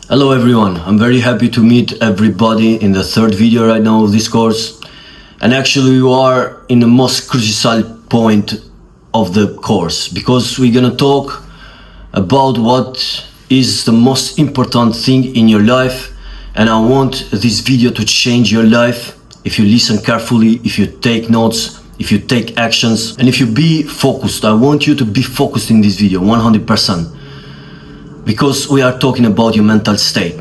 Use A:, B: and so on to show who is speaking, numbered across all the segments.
A: Hello everyone, I'm very happy to meet everybody in the third video right now of this course. And actually you are in the most crucial point of the course, because we're gonna talk about what is the most important thing in your life. And I want this video to change your life if you listen carefully, if you take notes, if you take actions, and if you be focused. I want you to be focused in this video 100%. Because we are talking about your mental state.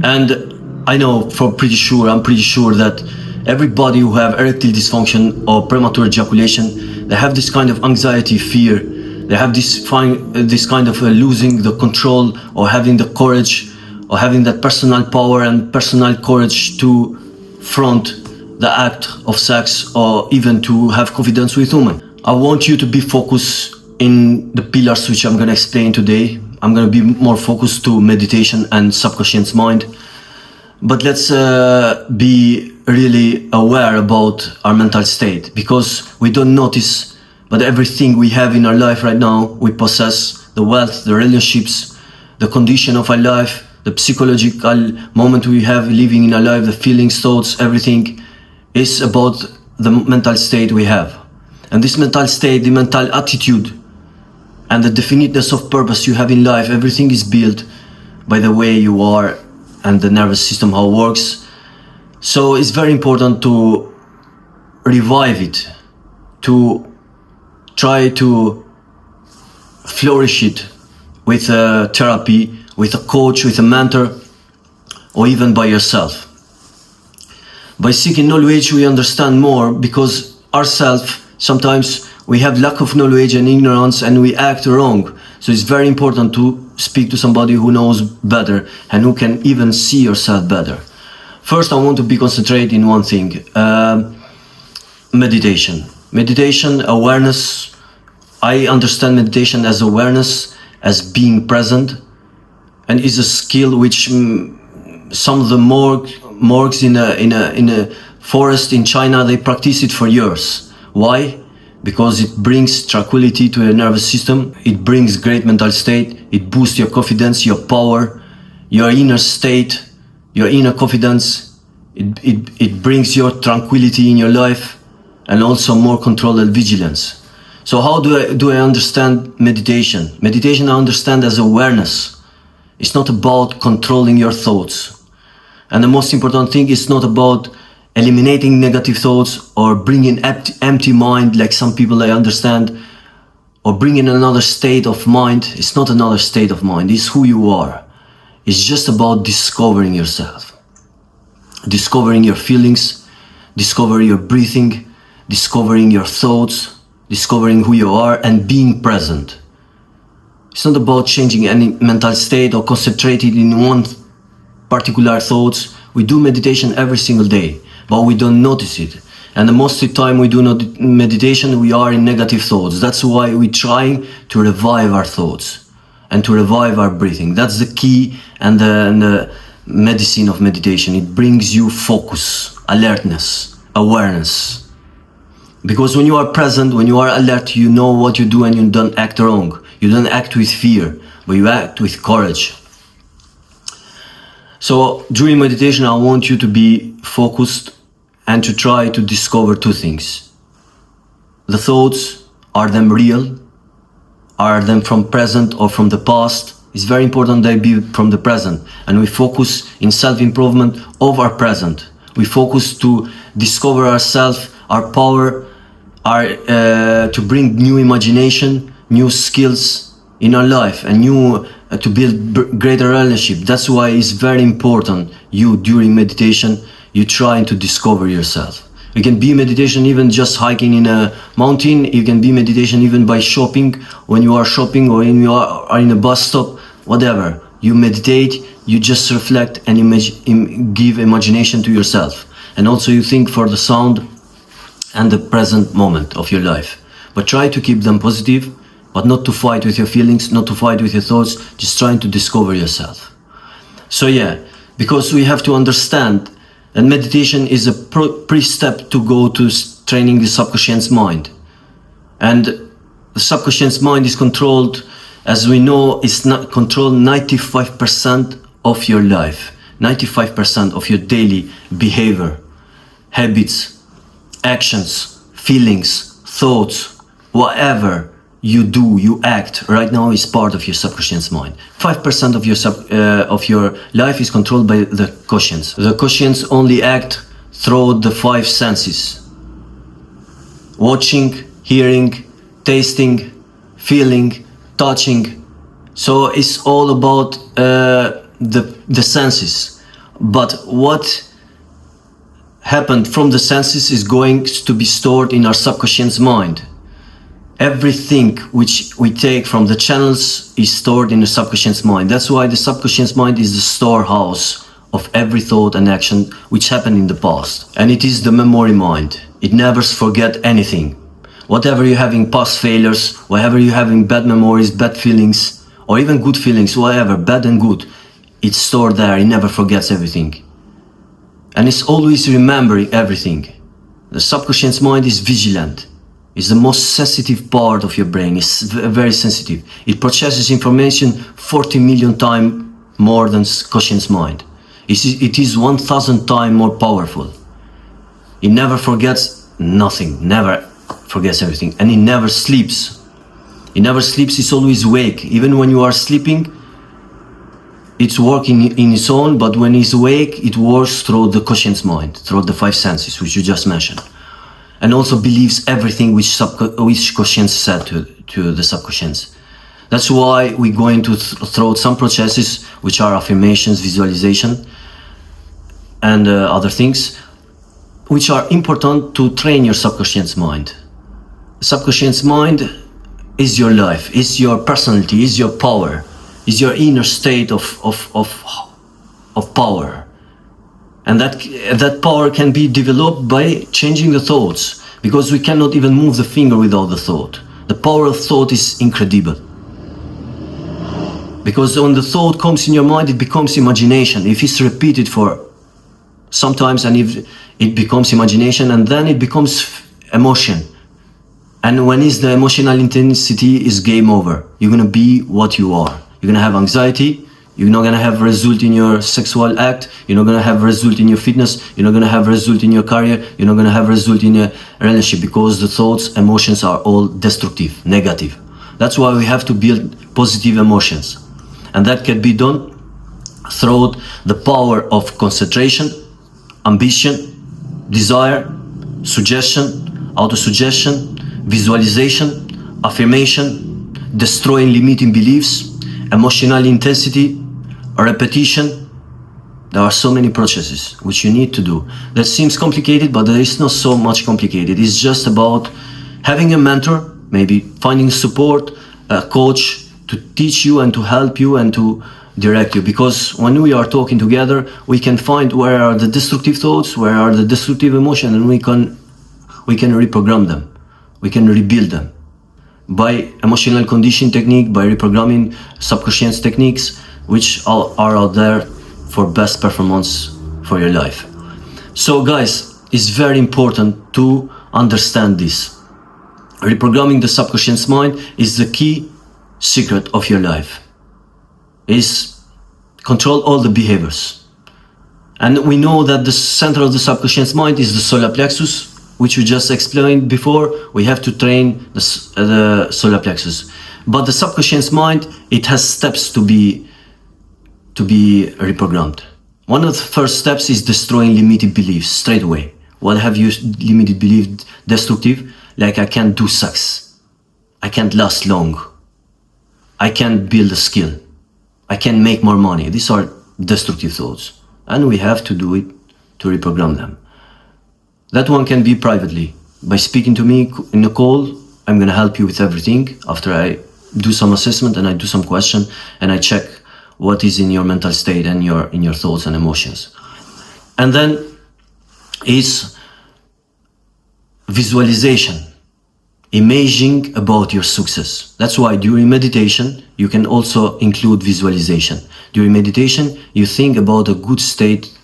A: And I know I'm pretty sure that everybody who have erectile dysfunction or premature ejaculation, they have this kind of anxiety, fear. They have this kind of losing the control, or having the courage, or having that personal power and personal courage to front the act of sex, or even to have confidence with women. I want you to be focused in the pillars which I'm gonna explain today. I'm going to be more focused to meditation and subconscious mind. But let's be really aware about our mental state, because we don't notice, but everything we have in our life right now, we possess the wealth, the relationships, the condition of our life, the psychological moment we have living in our life, the feelings, thoughts, everything is about the mental state we have. And this mental state, the mental attitude, and the definiteness of purpose you have in life, everything is built by the way you are and the nervous system, how it works. So it's very important to revive it, to try to flourish it with a therapy, with a coach, with a mentor, or even by yourself. By seeking knowledge, we understand more, because ourselves, sometimes we have lack of knowledge and ignorance, and we act wrong. So it's very important to speak to somebody who knows better and who can even see yourself better. First, I want to be concentrated in one thing. Meditation. Meditation, awareness. I understand meditation as awareness, as being present, and is a skill which some of the monks in a forest in China, they practice it for years. Why? Because it brings tranquility to your nervous system, it brings great mental state, it boosts your confidence, your power, your inner state, your inner confidence, it brings your tranquility in your life, and also more control and vigilance. So how do I understand meditation? Meditation I understand as awareness. It's not about controlling your thoughts. And the most important thing is not about eliminating negative thoughts, or bringing empty mind, like some people I understand, or bringing another state of mind. It's not another state of mind, it's who you are. It's just about discovering yourself, discovering your feelings, discovering your breathing, discovering your thoughts, discovering who you are, and being present. It's not about changing any mental state or concentrating in one particular thoughts. We do meditation every single day, but we don't notice it. And the most of the time we do not meditation, we are in negative thoughts. That's why we're trying to revive our thoughts and to revive our breathing. That's the key and the medicine of meditation. It brings you focus, alertness, awareness. Because when you are present, when you are alert, you know what you do and you don't act wrong. You don't act with fear, but you act with courage. So during meditation, I want you to be focused and to try to discover two things. The thoughts, are them real? Are them from present or from the past? It's very important they be from the present. And we focus in self-improvement of our present. We focus to discover ourselves, our power, to bring new imagination, new skills in our life, and to build greater relationship. That's why it's very important you, during meditation, you trying to discover yourself. You can be meditation even just hiking in a mountain. You can be meditation even by shopping, when you are shopping, or when you are in a bus stop, whatever. You meditate, you just reflect, and give imagination to yourself. And also you think for the sound and the present moment of your life. But try to keep them positive, but not to fight with your feelings, not to fight with your thoughts, just trying to discover yourself. So yeah, because we have to understand that meditation is a pre-step to go to training the subconscious mind. And the subconscious mind is controlled, as we know, it's not controlled 95% of your life, 95% of your daily behavior, habits, actions, feelings, thoughts, whatever you do, you act right now is part of your subconscious mind. 5% of your life is controlled by the conscience. The conscience only act through the 5 senses: watching, hearing, tasting, feeling, touching. So it's all about the senses. But what happened from the senses is going to be stored in our subconscious mind. Everything which we take from the channels is stored in the subconscious mind. That's why the subconscious mind is the storehouse of every thought and action which happened in the past. And it is the memory mind. It never forgets anything. Whatever you're having past failures, whatever you're having bad memories, bad feelings, or even good feelings, whatever, bad and good, it's stored there. It never forgets everything. And it's always remembering everything. The subconscious mind is vigilant. It's the most sensitive part of your brain. It's very sensitive. It processes information 40 million times more than conscious mind. It is 1,000 times more powerful. It never forgets nothing, never forgets everything. And it never sleeps. It never sleeps, it's always awake. Even when you are sleeping, it's working in its own, but when it's awake, it works through the conscious mind, through the 5 senses, which you just mentioned. And also believes everything which conscience said to the subconscious. That's why we're going to throw some processes, which are affirmations, visualization, and other things, which are important to train your subconscious mind. The subconscious mind is your life, is your personality, is your power, is your inner state of power. And that power can be developed by changing the thoughts, because we cannot even move the finger without the thought. The power of thought is incredible. Because when the thought comes in your mind, it becomes imagination. If it's repeated for sometimes, and if it becomes imagination, and then it becomes emotion. And when it's the emotional intensity, is game over. You're gonna be what you are. You're gonna have anxiety. You're not gonna have result in your sexual act. You're not gonna have result in your fitness. You're not gonna have result in your career. You're not gonna have result in your relationship, because the thoughts, emotions are all destructive, negative. That's why we have to build positive emotions. And that can be done through the power of concentration, ambition, desire, suggestion, auto-suggestion, visualization, affirmation, destroying limiting beliefs, emotional intensity, repetition. There are so many processes which you need to do. That seems complicated, but there is not so much complicated. It's just about having a mentor, maybe finding support, a coach to teach you and to help you and to direct you. Because when we are talking together, we can find where are the destructive thoughts, where are the destructive emotions, and we can reprogram them. We can rebuild them by emotional conditioning technique, by reprogramming subconscious techniques, which are out there for best performance for your life. So guys, it's very important to understand this. Reprogramming the subconscious mind is the key secret of your life. Is control all the behaviors. And we know that the center of the subconscious mind is the solar plexus, which we just explained before. We have to train the solar plexus. But the subconscious mind, it has steps to be reprogrammed. One of the first steps is destroying limited beliefs straight away. What have you limited belief destructive? Like, I can't do sex. I can't last long. I can't build a skill. I can make more money. These are destructive thoughts. And we have to do it to reprogram them. That one can be privately. By speaking to me in a call, I'm gonna help you with everything. After I do some assessment and I do some question and I check what is in your mental state and in your thoughts and emotions. And then is visualization. Imaging about your success. That's why during meditation, you can also include visualization. During meditation, you think about a good state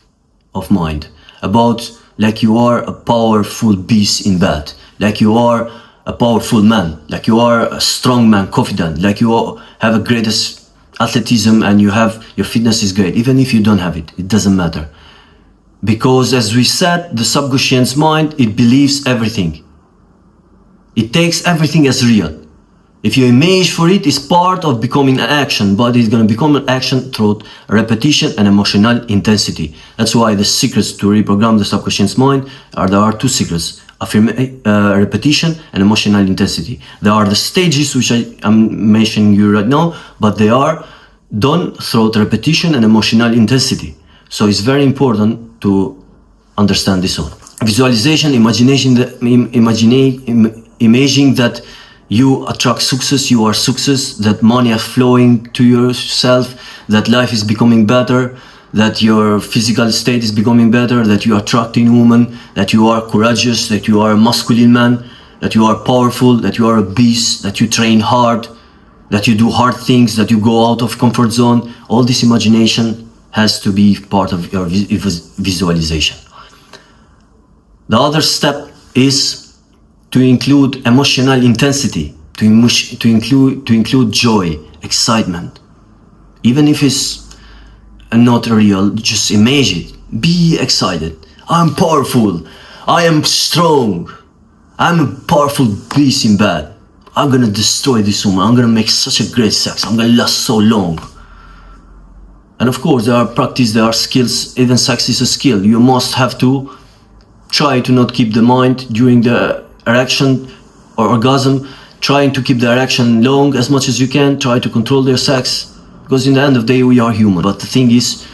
A: of mind, about like you are a powerful beast in bed, like you are a powerful man, like you are a strong man, confident, like you have a greatest athleticism and you have your fitness is great. Even if you don't have it, it doesn't matter. Because as we said, the subconscious mind, it believes everything. It takes everything as real. If you image for it, it's part of becoming an action, but it's going to become an action through repetition and emotional intensity. That's why the secrets to reprogram the subconscious mind there are two secrets: repetition and emotional intensity. There are the stages which I'm mentioning you right now, but they are done through repetition and emotional intensity. So it's very important to understand this one. Visualization, imagining that you attract success, you are success, that money is flowing to yourself, that life is becoming better, that your physical state is becoming better, that you are attracting women, that you are courageous, that you are a masculine man, that you are powerful, that you are a beast, that you train hard, that you do hard things, that you go out of comfort zone. All this imagination has to be part of your visualization. The other step is to include emotional intensity, to include joy, excitement. Even if it's not real, just imagine it. Be excited. I'm powerful. I am strong. I'm a powerful beast in bed. I'm gonna destroy this woman. I'm gonna make such a great sex. I'm gonna last so long. And of course, there are practice, there are skills. Even sex is a skill. You must have to try to not keep the mind during the erection or orgasm, trying to keep the erection long as much as you can, try to control your sex, because in the end of the day we are human. But the thing is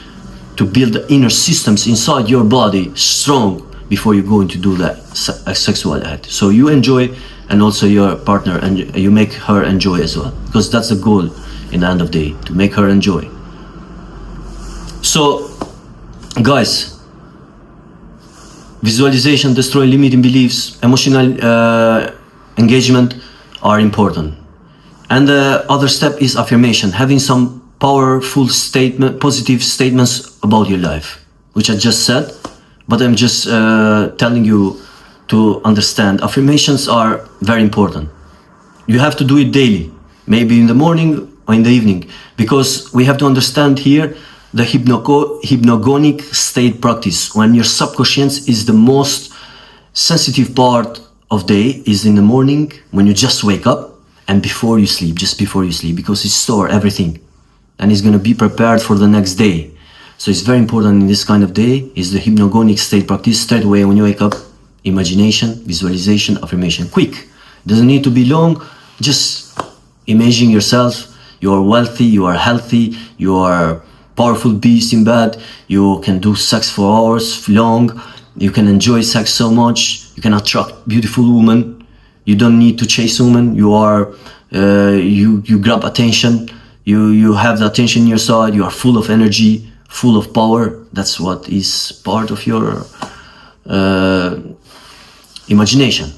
A: to build the inner systems inside your body strong before you go into do that sexual act. So you enjoy and also your partner, and you make her enjoy as well, because that's the goal in the end of the day, to make her enjoy. So guys, visualization, destroy limiting beliefs, emotional engagement are important. And the other step is affirmation, having some powerful positive statements about your life, which I just said, but I'm just telling you to understand. Affirmations are very important. You have to do it daily, maybe in the morning or in the evening, because we have to understand here the hypnagogic state practice. When your subconscious is the most sensitive part of day is in the morning, when you just wake up and before you sleep, just before you sleep, because it stores everything and it's going to be prepared for the next day. So it's very important in this kind of day is the hypnagogic state practice. Straight away when you wake up, imagination, visualization, affirmation, quick. Doesn't need to be long, just imagining yourself, you are wealthy, you are healthy, you are powerful beast in bed, you can do sex for hours long, you can enjoy sex so much, you can attract beautiful women, you don't need to chase women, you are you grab attention, you have the attention on your side, you are full of energy, full of power. That's what is part of your imagination.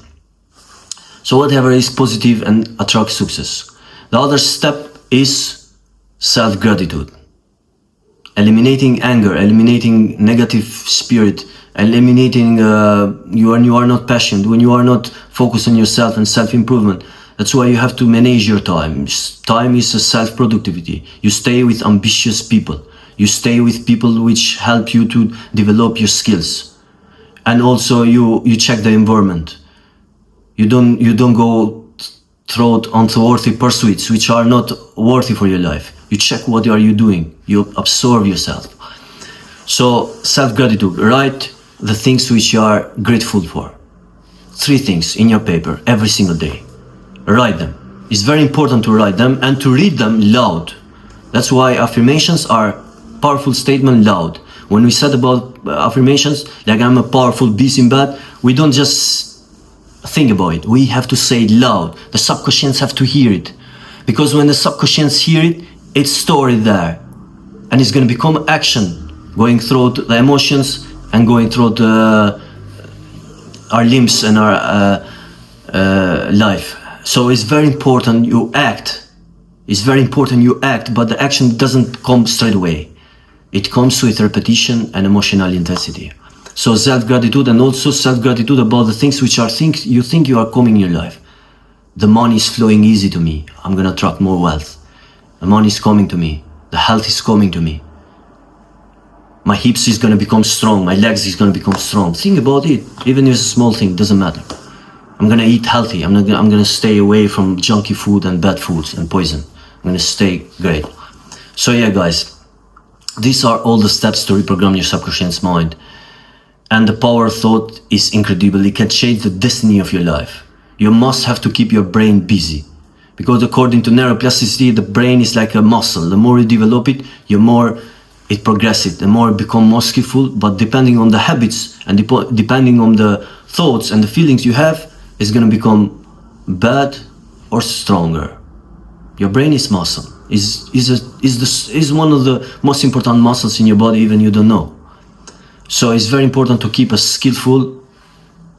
A: So whatever is positive and attract success. The other step is self-gratitude. Eliminating anger, eliminating negative spirit, eliminating when you are not passionate, when you are not focused on yourself and self-improvement. That's why you have to manage your time. Time is a self-productivity. You stay with ambitious people. You stay with people which help you to develop your skills. And also you check the environment. You don't go through unworthy pursuits which are not worthy for your life. You check what are you doing. You absorb yourself. So self-gratitude, write the things which you are grateful for. 3 things in your paper every single day. Write them. It's very important to write them and to read them loud. That's why affirmations are powerful statement loud. When we said about affirmations, like I'm a powerful beast in bed, we don't just think about it. We have to say it loud. The subconscious have to hear it. Because when the subconscious hear it, it's stored there. And it's going to become action, going through the emotions and going through our limbs and our life. So it's very important you act. It's very important you act, but the action doesn't come straight away. It comes with repetition and emotional intensity. So self-gratitude, and also self-gratitude about the things which are things you think you are coming in your life. The money is flowing easy to me. I'm gonna attract more wealth. The money is coming to me. The health is coming to me. My hips is gonna become strong. My legs is gonna become strong. Think about it. Even if it's a small thing, doesn't matter. I'm gonna eat healthy. I'm gonna stay away from junky food and bad foods and poison. I'm gonna stay great. So yeah, guys, these are all the steps to reprogram your subconscious mind. And the power of thought is incredible. It can change the destiny of your life. You must have to keep your brain busy. Because according to neuroplasticity, the brain is like a muscle. The more you develop it, the more it progresses, the more it becomes more skillful. But depending on the habits and depending on the thoughts and the feelings you have, it's going to become bad or stronger. Your brain is muscle. Is one of the most important muscles in your body, even you don't know. So it's very important to keep a skillful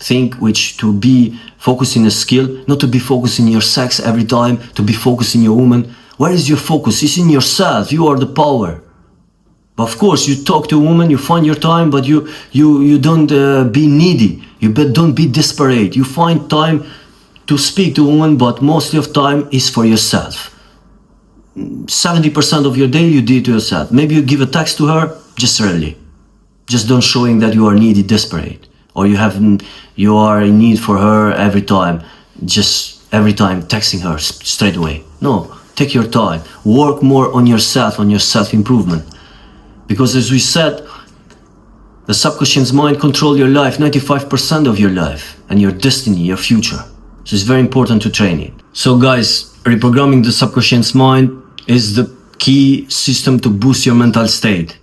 A: thing, which to be focusing a skill, not to be focusing your sex every time, to be focusing your woman. Where is your focus? It's in yourself. You are the power. But of course, you talk to a woman, you find your time, but you don't be needy. You don't be desperate. You find time to speak to a woman, but mostly of time is for yourself. 70% of your day you do it to yourself. Maybe you give a text to her, just rarely. Just don't showing that you are needy, desperate, or you are in need for her every time. Just every time texting her straight away. No, take your time. Work more on yourself, on your self-improvement. Because as we said, the subconscious mind controls your life, 95% of your life, and your destiny, your future. So it's very important to train it. So guys, reprogramming the subconscious mind is the key system to boost your mental state.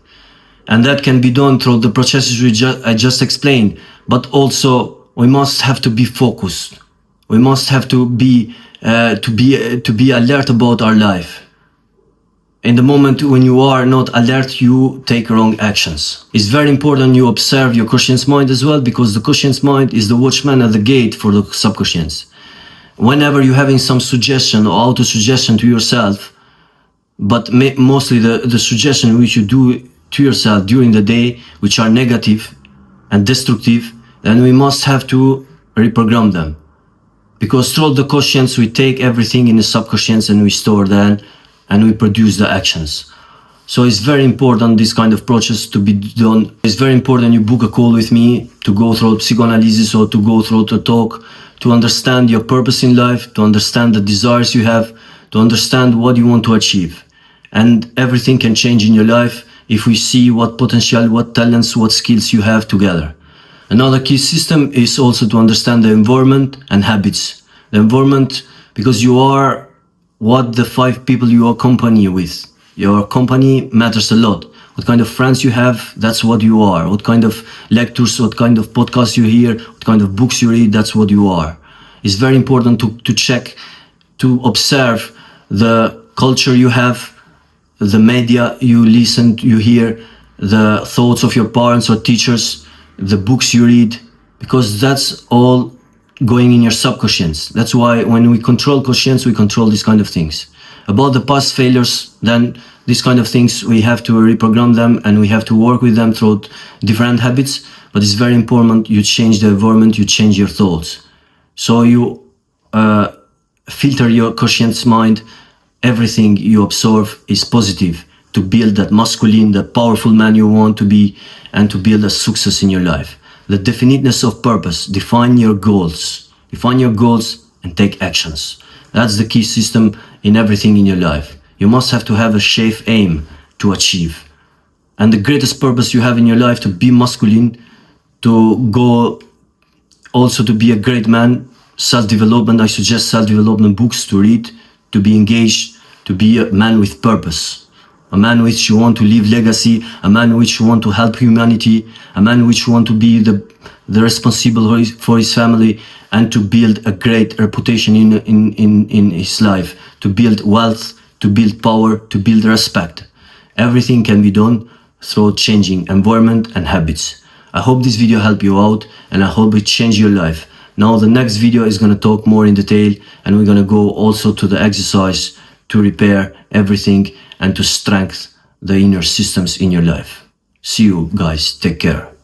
A: And that can be done through the processes I just explained. But also, we must have to be focused. We must have to be alert about our life. In the moment when you are not alert, you take wrong actions. It's very important you observe your conscious mind as well, because the conscious mind is the watchman at the gate for the subconscious. Whenever you're having some suggestion or auto-suggestion to yourself, but mostly the suggestion which you do to yourself during the day, which are negative and destructive, then we must have to reprogram them. Because through the conscience, we take everything in the subconscious and we store them and we produce the actions. So it's very important this kind of process to be done. It's very important you book a call with me to go through psychoanalysis or to go through the talk, to understand your purpose in life, to understand the desires you have, to understand what you want to achieve. And everything can change in your life if we see what potential, what talents, what skills you have together. Another key system is also to understand the environment and habits. The environment, because you are what the 5 people you accompany with. Your company matters a lot. What kind of friends you have, that's what you are. What kind of lectures, what kind of podcasts you hear, what kind of books you read, that's what you are. It's very important to check, to observe the culture you have, the media you listen, you hear, the thoughts of your parents or teachers, the books you read, because that's all going in your subconscious. That's why when we control conscience, we control these kind of things. About the past failures, then these kind of things, we have to reprogram them and we have to work with them through different habits. But it's very important you change the environment, you change your thoughts. So you filter your conscious mind. Everything you absorb is positive to build that masculine, that powerful man you want to be, and to build a success in your life. The definiteness of purpose. Define your goals. Define your goals and take actions. That's the key system in everything in your life. You must have to have a safe aim to achieve. And the greatest purpose you have in your life to be masculine, to go also to be a great man, self-development. I suggest self-development books to read, to be engaged, to be a man with purpose. A man which you want to leave legacy, a man which you want to help humanity, a man which you want to be the responsible for his family and to build a great reputation in his life, to build wealth, to build power, to build respect. Everything can be done through changing environment and habits. I hope this video helped you out and I hope it changed your life. Now the next video is going to talk more in detail and we're going to go also to the exercise to repair everything and to strengthen the inner systems in your life. See you guys, take care.